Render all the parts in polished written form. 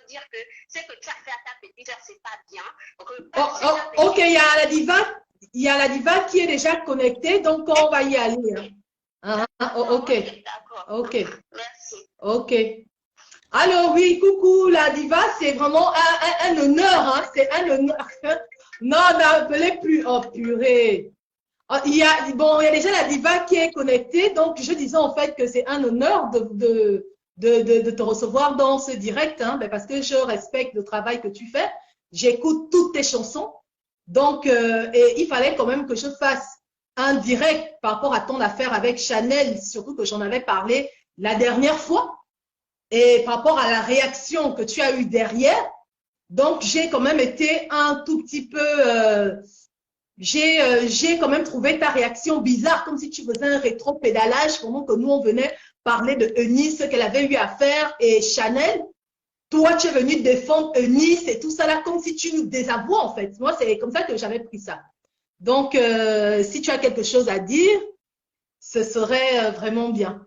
dire que ce que tu as fait à ta petite heure, c'est pas bien. Ok, il y a la diva qui est déjà connectée, donc on va y aller. Ok, ok, merci. Ok. Alors oui, coucou, la diva, c'est vraiment un honneur, hein, c'est un honneur. Non, n'appelez plus, oh purée. Il y a déjà la diva qui est connectée, donc je disais en fait que c'est un honneur de te recevoir dans ce direct, hein, parce que je respecte le travail que tu fais, j'écoute toutes tes chansons, donc et il fallait quand même que je fasse un direct par rapport à ton affaire avec Chanel, surtout que j'en avais parlé la dernière fois, et par rapport à la réaction que tu as eue derrière, donc j'ai quand même été un tout petit peu... j'ai quand même trouvé ta réaction bizarre, comme si tu faisais un rétro-pédalage pendant que nous, on venait parler de Eunice, ce qu'elle avait eu à faire, et Chanel. Toi, tu es venu défendre Eunice et tout ça là, comme si tu nous désavoues, en fait. Moi, c'est comme ça que j'avais pris ça. Donc, si tu as quelque chose à dire, ce serait vraiment bien.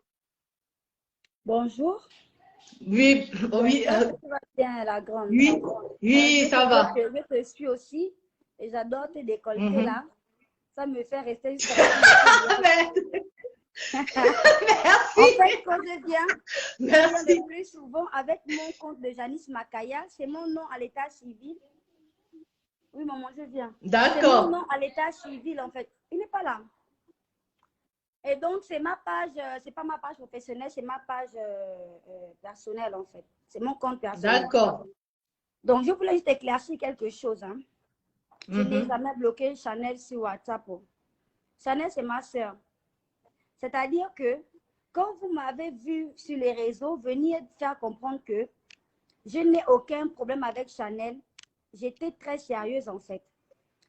Bonjour. Oui, oui, Ça va bien, la grande. oui, oui, ça va. Je te suis aussi et j'adore tes décolletés là. Ça me fait rester jusqu'à Merci. En fait, quand je viens Merci. le plus souvent avec mon compte de Janice Makaya, c'est mon nom à l'état civil. Oui, maman, je viens. D'accord. C'est mon nom à l'état civil, en fait. Il n'est pas là. Et donc, c'est ma page, c'est pas ma page professionnelle, c'est ma page personnelle, en fait. C'est mon compte personnel. D'accord. Donc, je voulais juste éclaircir quelque chose. Hein. Je n'ai jamais bloqué Chanel sur WhatsApp. Chanel, c'est ma soeur. C'est-à-dire que quand vous m'avez vu sur les réseaux venir faire comprendre que je n'ai aucun problème avec Chanel, j'étais très sérieuse en fait.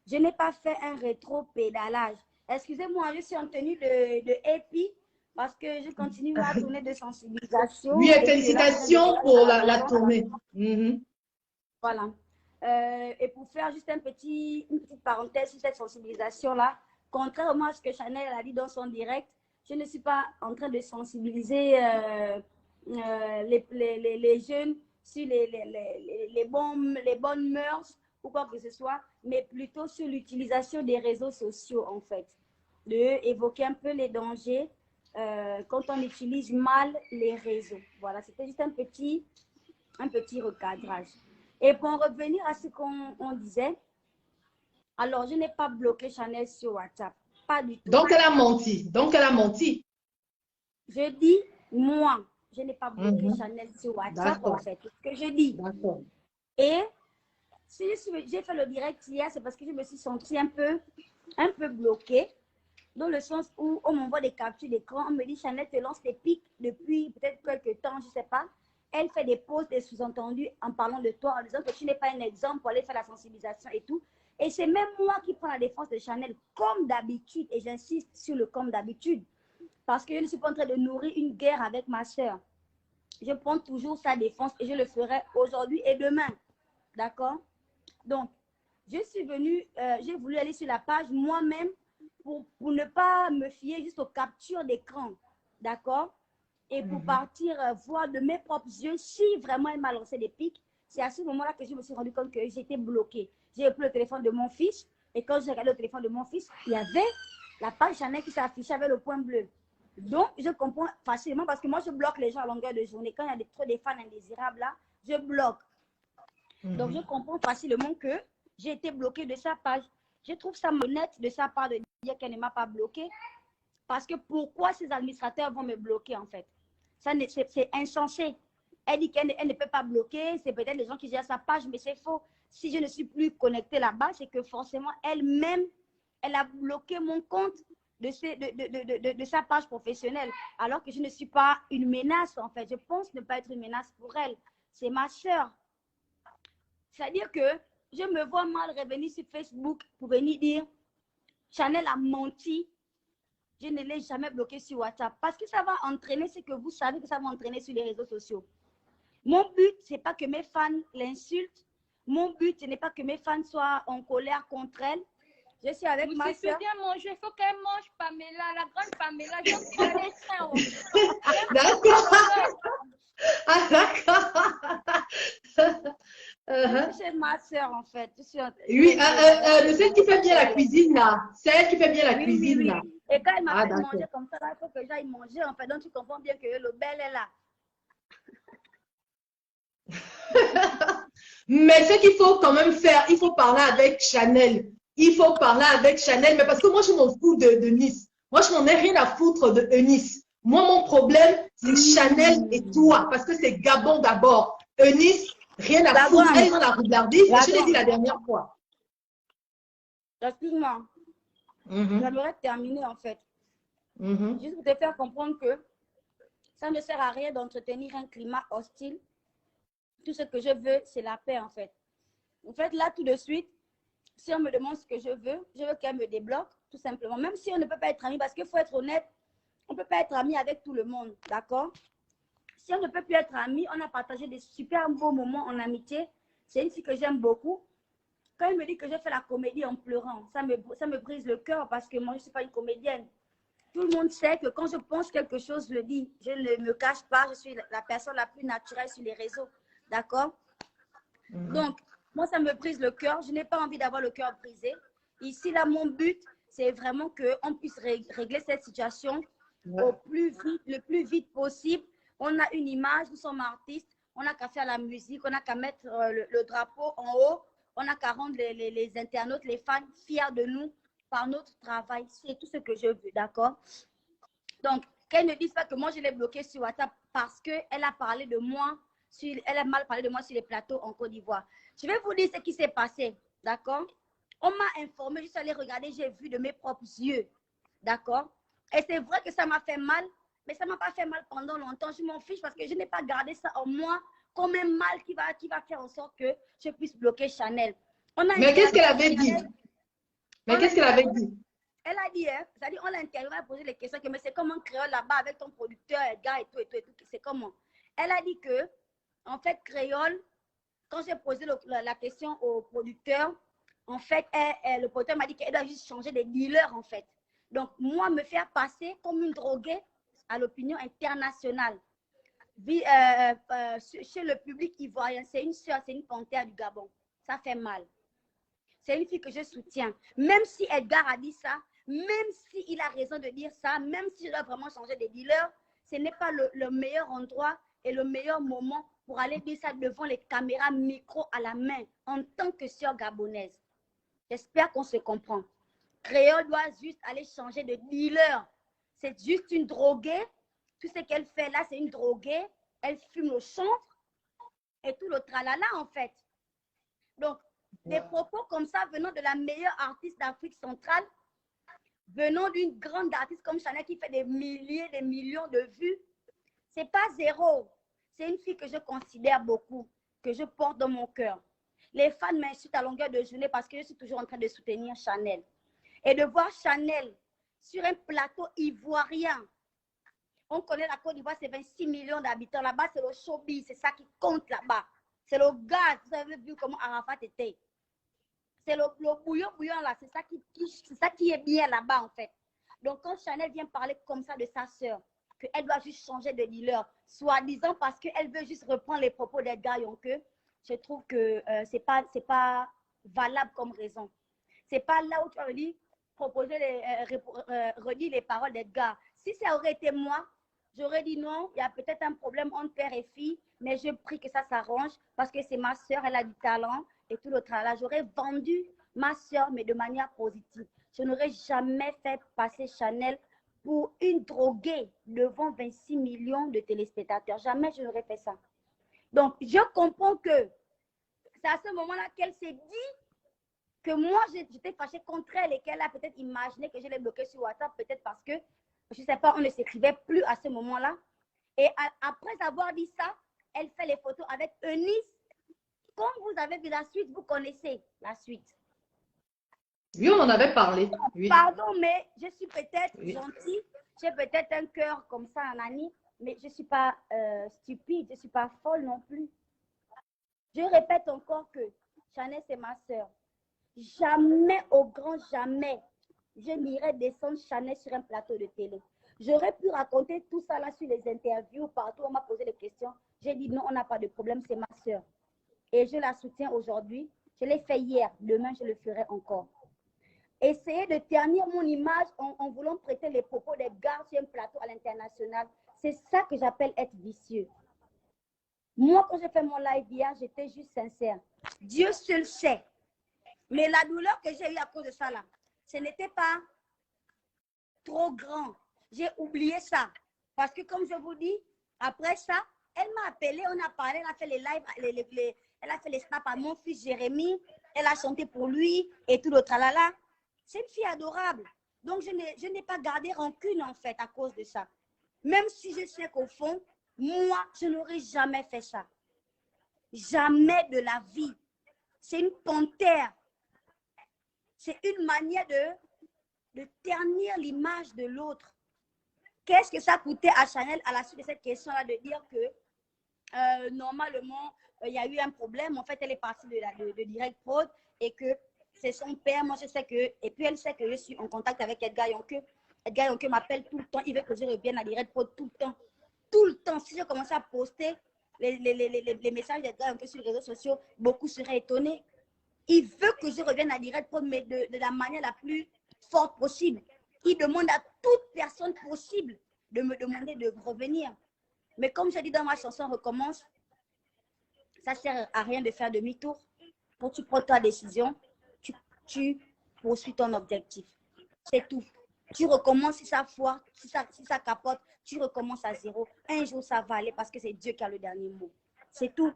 Je n'ai pas fait un rétro-pédalage. Excusez-moi, je suis en tenue de hippie parce que je continue ma tournée de sensibilisation. Oui, et félicitations pour la tournée. Voilà. Et pour faire juste une petite parenthèse sur cette sensibilisation-là, contrairement à ce que Chanel a dit dans son direct, je ne suis pas en train de sensibiliser les jeunes sur les bonnes mœurs ou quoi que ce soit, mais plutôt sur l'utilisation des réseaux sociaux, en fait. Évoquer un peu les dangers quand on utilise mal les réseaux. Voilà, c'était juste un petit recadrage. Et pour en revenir à ce qu'on disait, alors je n'ai pas bloqué Chanel sur WhatsApp. Pas du tout. Donc, elle a menti. Donc, elle a menti. Je dis, moi, je n'ai pas bloqué Chanel sur WhatsApp, en fait. C'est ce que je dis. Et si j'ai fait le direct hier, c'est parce que je me suis sentie un peu bloquée, dans le sens où on m'envoie des captures d'écran, on me dit, Chanel te lance des pics depuis peut-être quelques temps, je ne sais pas. Elle fait des pauses, des sous-entendus en parlant de toi, en disant que tu n'es pas un exemple pour aller faire la sensibilisation et tout. Et c'est même moi qui prends la défense de Chanel, comme d'habitude, et j'insiste sur le comme d'habitude, parce que je ne suis pas en train de nourrir une guerre avec ma soeur. Je prends toujours sa défense et je le ferai aujourd'hui et demain. D'accord? Donc, je suis venue, j'ai voulu aller sur la page moi-même pour ne pas me fier juste aux captures d'écran. D'accord? Et pour partir voir de mes propres yeux si vraiment elle m'a lancé des pics. C'est à ce moment-là que je me suis rendu compte que j'étais bloquée. J'ai pris le téléphone de mon fils et quand j'ai regardé le téléphone de mon fils, il y avait la page Chanel qui s'affichait avec le point bleu. Donc, je comprends facilement parce que moi, je bloque les gens à longueur de journée. Quand il y a trop de fans indésirables là, je bloque. Donc, je comprends facilement que j'ai été bloquée de sa page. Je trouve ça honnête de sa part de dire qu'elle ne m'a pas bloquée. Parce que pourquoi ces administrateurs vont me bloquer en fait? C'est insensé. Elle dit qu'elle ne peut pas bloquer. C'est peut-être les gens qui gèrent sa page, mais c'est faux. Si je ne suis plus connectée là-bas, c'est que forcément, elle-même, elle a bloqué mon compte de sa page professionnelle. Alors que je ne suis pas une menace en fait. Je pense ne pas être une menace pour elle. C'est ma soeur. C'est-à-dire que je me vois mal revenir sur Facebook pour venir dire Chanel a menti. Je ne l'ai jamais bloqué sur WhatsApp parce que ça va entraîner ce que vous savez que ça va entraîner sur les réseaux sociaux. Mon but, ce n'est pas que mes fans l'insultent. Mon but, ce n'est pas que mes fans soient en colère contre elle. Je suis avec ma soeur. Bien manger, il faut qu'elle mange Pamela, la grande Pamela. D'accord. Ah, d'accord. Je suis chez ma soeur, en fait. Je suis Oui, celle qui fait bien la cuisine, là. Celle qui fait bien la oui, cuisine, oui, là. oui. Et quand elle Ah, m'appelle manger d'accord. comme ça, là, il faut que j'aille manger, en fait. Donc, tu comprends bien que le bel est là. Mais ce qu'il faut quand même faire, il faut parler avec Chanel. Il faut parler avec Chanel, mais parce que moi, je m'en fous de Nice. Moi, je n'en ai rien à foutre de Eunice. Moi, mon problème, c'est Chanel et toi, parce que c'est Gabon d'abord. Eunice, rien à D'abord, foutre. Elle est dans la roublardise, je l'ai dit la attends, dernière fois. excuse-moi. J'aimerais terminer, en fait. Juste pour te faire comprendre que ça ne sert à rien d'entretenir un climat hostile. Tout ce que je veux, c'est la paix, en fait. En fait, là, tout de suite, si on me demande ce que je veux qu'elle me débloque, tout simplement. Même si on ne peut pas être amis, parce qu'il faut être honnête, on ne peut pas être amis avec tout le monde, d'accord? Si on ne peut plus être amis, on a partagé des super beaux moments en amitié. C'est une fille que j'aime beaucoup. Quand elle me dit que j'ai fait la comédie en pleurant, ça me brise le cœur parce que moi, je ne suis pas une comédienne. Tout le monde sait que quand je pense quelque chose, je le dis. Je ne me cache pas, je suis la personne la plus naturelle sur les réseaux, d'accord? Donc, moi, ça me brise le cœur. Je n'ai pas envie d'avoir le cœur brisé. Ici, là, mon but, c'est vraiment qu'on puisse régler cette situation au plus vite, le plus vite possible. On a une image, nous sommes artistes, on n'a qu'à faire la musique, on n'a qu'à mettre le drapeau en haut, on n'a qu'à rendre les internautes, les fans fiers de nous par notre travail. C'est tout ce que je veux, d'accord? Donc, qu'elle ne dise pas que moi, je l'ai bloqué sur WhatsApp parce qu'elle a parlé de moi, elle a mal parlé de moi sur les plateaux en Côte d'Ivoire. Je vais vous dire ce qui s'est passé, d'accord? On m'a informé, je suis allée regarder, j'ai vu de mes propres yeux, d'accord? Et c'est vrai que ça m'a fait mal, mais ça ne m'a pas fait mal pendant longtemps. Je m'en fiche parce que je n'ai pas gardé ça en moi comme un mal qui va faire en sorte que je puisse bloquer Chanel. Mais qu'est-ce qu'elle avait dit? Mais qu'est-ce qu'elle avait dit? Elle a dit, hein, c'est-à-dire, on l'a interviewé, elle a posé les questions, que, mais c'est comment créole là-bas avec ton producteur, Edgar et tout, c'est comment? Elle a dit que, en fait, créole, quand j'ai posé la question au producteur, en fait, le producteur m'a dit qu'elle doit juste changer de dealer, en fait. Donc, moi, me faire passer comme une droguée à l'opinion internationale. Chez le public ivoirien, c'est une sœur, c'est une panthère du Gabon. Ça fait mal. C'est une fille que je soutiens. Même si Edgar a dit ça, même s'il a raison de dire ça, même s'il doit vraiment changer de dealer, ce n'est pas le meilleur endroit et le meilleur moment pour aller dire ça devant les caméras micro à la main en tant que sœur gabonaise. J'espère qu'on se comprend. Créole doit juste aller changer de dealer. C'est juste une droguée. Tout ce qu'elle fait là, c'est une droguée. Elle fume au chanvre et tout le tralala en fait. Donc, des propos comme ça venant de la meilleure artiste d'Afrique centrale, venant d'une grande artiste comme Chanel qui fait des milliers, des millions de vues, c'est pas zéro. C'est une fille que je considère beaucoup, que je porte dans mon cœur. Les fans m'insultent à longueur de journée parce que je suis toujours en train de soutenir Chanel. Et de voir Chanel sur un plateau ivoirien. On connaît la Côte d'Ivoire, c'est 26 millions d'habitants. Là-bas, c'est le showbiz, c'est ça qui compte là-bas. C'est le gaz. Vous avez vu comment Arafat était. C'est le bouillon là, c'est ça qui est bien là-bas en fait. Donc quand Chanel vient parler comme ça de sa sœur, qu'elle doit juste changer de dealer, soi-disant parce qu'elle veut juste reprendre les propos d'Edgar Yonke, je trouve que c'est pas valable comme raison. C'est pas là où tu as redire les paroles d'Edgar. Si ça aurait été moi, j'aurais dit non, il y a peut-être un problème entre père et fille, mais je prie que ça s'arrange parce que c'est ma sœur, elle a du talent et tout le travail. J'aurais vendu ma sœur, mais de manière positive. Je n'aurais jamais fait passer Chanel pour une droguée devant 26 millions de téléspectateurs. Jamais je n'aurais fait ça. Donc, je comprends que c'est à ce moment-là qu'elle s'est dit que moi, j'étais fâchée contre elle et qu'elle a peut-être imaginé que je l'ai bloquée sur WhatsApp, peut-être parce que, je ne sais pas, on ne s'écrivait plus à ce moment-là. Et après avoir dit ça, elle fait les photos avec Eunice. Comme vous avez vu la suite, vous connaissez la suite. Oui, on en avait parlé. Oui. Pardon, mais je suis peut-être gentille. J'ai peut-être un cœur comme ça, Anani, mais je ne suis pas stupide, je ne suis pas folle non plus. Je répète encore que Chanel, c'est ma sœur. Jamais, au grand jamais, je n'irai descendre Chanel sur un plateau de télé. J'aurais pu raconter tout ça là sur les interviews, partout, on m'a posé des questions. J'ai dit non, on n'a pas de problème, c'est ma sœur. et je la soutiens aujourd'hui. Je l'ai fait hier, demain je le ferai encore. Essayer de ternir mon image en voulant prêter les propos des gars sur un plateau à l'international, c'est ça que j'appelle être vicieux. Moi, quand j'ai fait mon live hier, j'étais juste sincère. Dieu seul sait. Mais la douleur que j'ai eue à cause de ça, là, ce n'était pas trop grand. J'ai oublié ça. Parce que comme je vous dis, après ça, elle m'a appelé, on a parlé, elle a fait les lives, elle a fait les snaps à mon fils Jérémy, elle a chanté pour lui et tout le tralala. C'est une fille adorable. Donc, je n'ai pas gardé rancune, en fait, à cause de ça. Même si je sais qu'au fond, moi, je n'aurais jamais fait ça. Jamais de la vie. C'est une panthère. C'est une manière de ternir l'image de l'autre. Qu'est-ce que ça coûtait à Chanel à la suite de cette question-là de dire que normalement, il y a eu un problème. En fait, elle est partie de Direct Prod et que c'est son père. Moi, je sais que... Et puis, elle sait que je suis en contact avec Edgar Yonke. Edgar Yonke m'appelle tout le temps. Il veut que je revienne à Direct Prod tout le temps. Tout le temps. Si je commençais à poster les messages d'Edgar Yonke sur les réseaux sociaux, beaucoup seraient étonnés. Il veut que je revienne à Direct Prod, mais de la manière la plus forte possible. Il demande à toute personne possible de me demander de revenir. Mais comme j'ai dit dans ma chanson Recommence, ça ne sert à rien de faire demi-tour. Quand tu prends ta décision, tu poursuis ton objectif. C'est tout. Tu recommences si ça foire, si ça capote, tu recommences à zéro. Un jour, ça va aller parce que c'est Dieu qui a le dernier mot. C'est tout.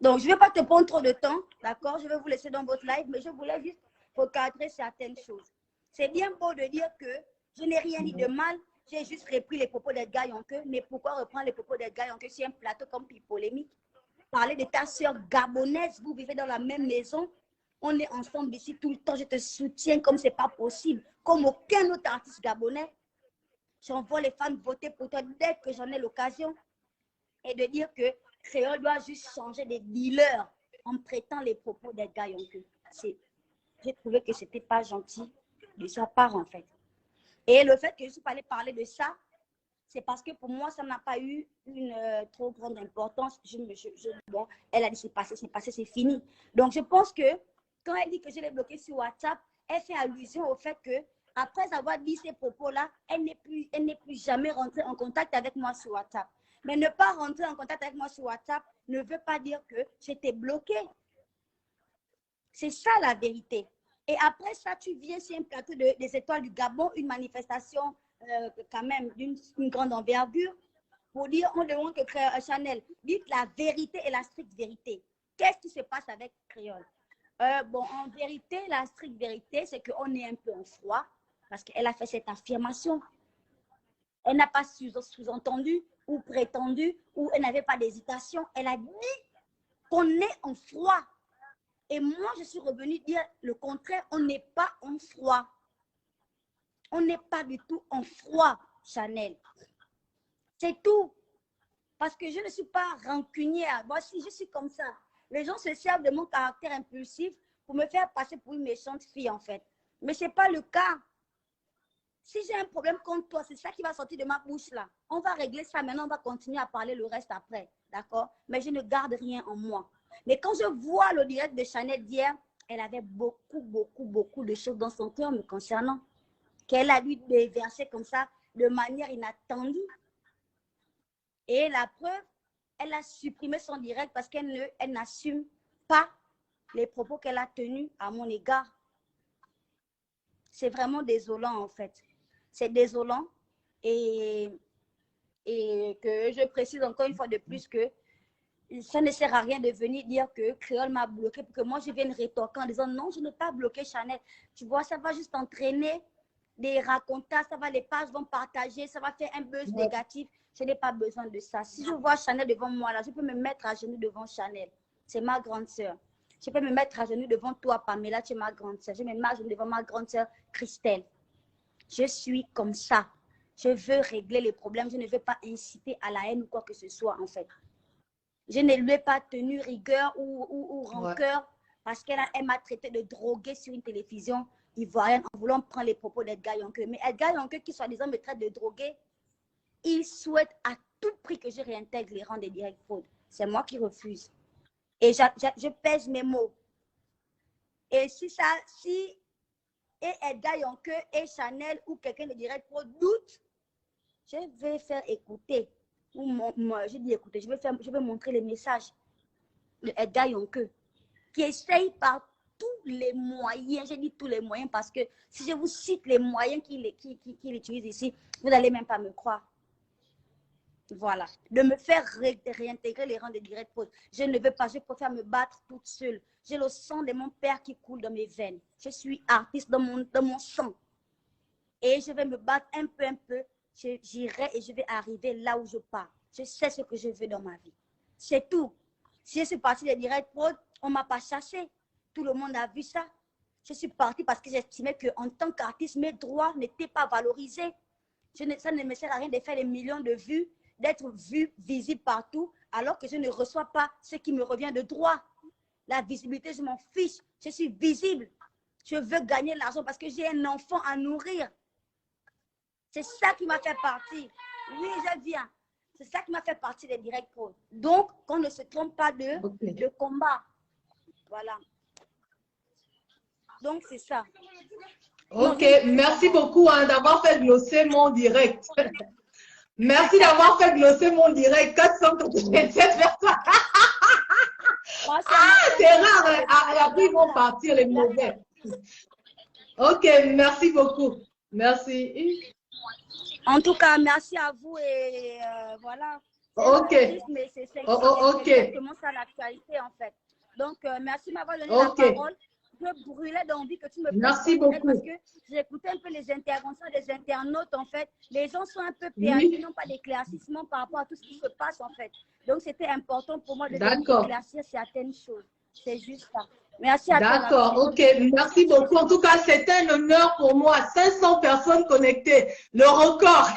Donc, je ne vais pas te prendre trop de temps, d'accord? Je vais vous laisser dans votre live, mais je voulais juste recadrer certaines choses. C'est bien beau de dire que je n'ai rien dit de mal, j'ai juste repris les propos d'Edgar Yonke, mais pourquoi reprendre les propos d'Edgar Yonke sur un plateau comme Polémique? Parler de ta soeur gabonaise, vous vivez dans la même maison, on est ensemble ici tout le temps, je te soutiens comme ce n'est pas possible, comme aucun autre artiste gabonais. J'envoie les fans voter pour toi dès que j'en ai l'occasion. Et de dire que Créole doit juste changer de dealer en prêtant les propos d'Edgar Yonke. J'ai trouvé que ce n'était pas gentil de sa part, en fait. Et le fait que je suis pas allée parler de ça, c'est parce que pour moi, ça n'a pas eu une trop grande importance. Bon, elle a dit c'est passé, c'est fini. Donc, je pense que quand elle dit que je l'ai bloqué sur WhatsApp, elle fait allusion au fait que après avoir dit ces propos-là, elle n'est plus jamais rentrée en contact avec moi sur WhatsApp. Mais ne pas rentrer en contact avec moi sur WhatsApp ne veut pas dire que j'étais bloquée. C'est ça la vérité. Et après ça, tu viens sur un plateau des Étoiles du Gabon, une manifestation quand même d'une grande envergure, pour dire, on demande que Chanel, dites la vérité et la stricte vérité. Qu'est-ce qui se passe avec Créole? Bon, en vérité, la stricte vérité, c'est qu'on est un peu en froid, parce qu'elle a fait cette affirmation. Elle n'a pas sous-entendu ou prétendu, ou elle n'avait pas d'hésitation. Elle a dit qu'on est en froid. Et moi, je suis revenue dire le contraire, on n'est pas en froid. On n'est pas du tout en froid, Chanel. C'est tout. Parce que je ne suis pas rancunière. Moi, si je suis comme ça, les gens se servent de mon caractère impulsif pour me faire passer pour une méchante fille, en fait. Mais ce n'est pas le cas. Si j'ai un problème contre toi, c'est ça qui va sortir de ma bouche, là. On va régler ça. Maintenant, on va continuer à parler le reste après. D'accord? Mais je ne garde rien en moi. Mais quand je vois le direct de Chanel d'hier, elle avait beaucoup de choses dans son cœur me concernant. Qu'elle a dû déverser comme ça de manière inattendue. Et la preuve, elle a supprimé son direct parce qu'elle n'assume pas les propos qu'elle a tenus à mon égard. C'est vraiment désolant, en fait. C'est désolant. Et que je précise encore une fois de plus que ça ne sert à rien de venir dire que Créole m'a bloqué pour que moi je vienne rétorquer en disant non, je n'ai pas bloqué Chanel. Tu vois, ça va juste entraîner des racontages, les pages vont partager, ça va faire un buzz négatif. Je n'ai pas besoin de ça. Si je vois Chanel devant moi, là, je peux me mettre à genoux devant Chanel. C'est ma grande sœur. Je peux me mettre à genoux devant toi, Pamela, tu es ma grande sœur. Je me mets à genoux devant ma grande sœur, Christelle. Je suis comme ça. Je veux régler les problèmes. Je ne veux pas inciter à la haine ou quoi que ce soit, en fait. Je ne lui ai pas tenu rigueur ou rancœur parce qu'elle m'a traité de droguée sur une télévision ivoirienne en voulant prendre les propos d'Edgar Yonke. Mais Edgar Yonke, qui soi-disant me traite de droguée, il souhaite à tout prix que je réintègre les rangs des Direct Prod. C'est moi qui refuse. Et je pèse mes mots. Et si Edda Yonke et Chanel ou quelqu'un de direct pro doute, je vais faire écouter. Je dis écouter, je vais montrer les messages de Edda Yonke qui essaye par tous les moyens, j'ai dit tous les moyens parce que si je vous cite les moyens qu'il utilise ici, vous n'allez même pas me croire. Voilà, de me faire réintégrer les rangs de direct pro. Je ne veux pas, je préfère me battre toute seule. J'ai le sang de mon père qui coule dans mes veines. Je suis artiste dans mon sang. Et je vais me battre un peu. J'irai et je vais arriver là où je pars. Je sais ce que je veux dans ma vie. C'est tout. Si je suis partie de direct pro, on ne m'a pas chassé. Tout le monde a vu ça. Je suis partie parce que j'estimais qu'en tant qu'artiste, mes droits n'étaient pas valorisés. Ça ne me sert à rien de faire des millions de vues, d'être vue, visible partout, alors que je ne reçois pas ce qui me revient de droit. La visibilité, je m'en fiche. Je suis visible. Je veux gagner l'argent parce que j'ai un enfant à nourrir. C'est ça qui m'a fait partir. Oui, je viens. C'est ça qui m'a fait partir des direct pro. Donc, qu'on ne se trompe pas de combat. Voilà. Donc, c'est ça. Ok, merci beaucoup d'avoir fait glosser mon direct. Merci d'avoir fait glosser mon direct. 487 personnes. C'est rare. Et après, ils vont partir les mauvais. Ok, merci beaucoup. Merci. En tout cas, merci à vous et voilà. Ok. Mais c'est ok. exactement ça l'actualité en fait. Donc, merci de m'avoir donné la parole. Je brûlais d'envie que tu me merci beaucoup. Parce que j'écoutais un peu les interventions des internautes en fait. Les gens sont un peu perdus, ils n'ont pas d'éclaircissement par rapport à tout ce qui se passe en fait. Donc, c'était important pour moi de éclaircir certaines choses. C'est juste ça. Merci à toi. D'accord, ok. Merci beaucoup. En tout cas, c'est un honneur pour moi. 500 personnes connectées. Le record.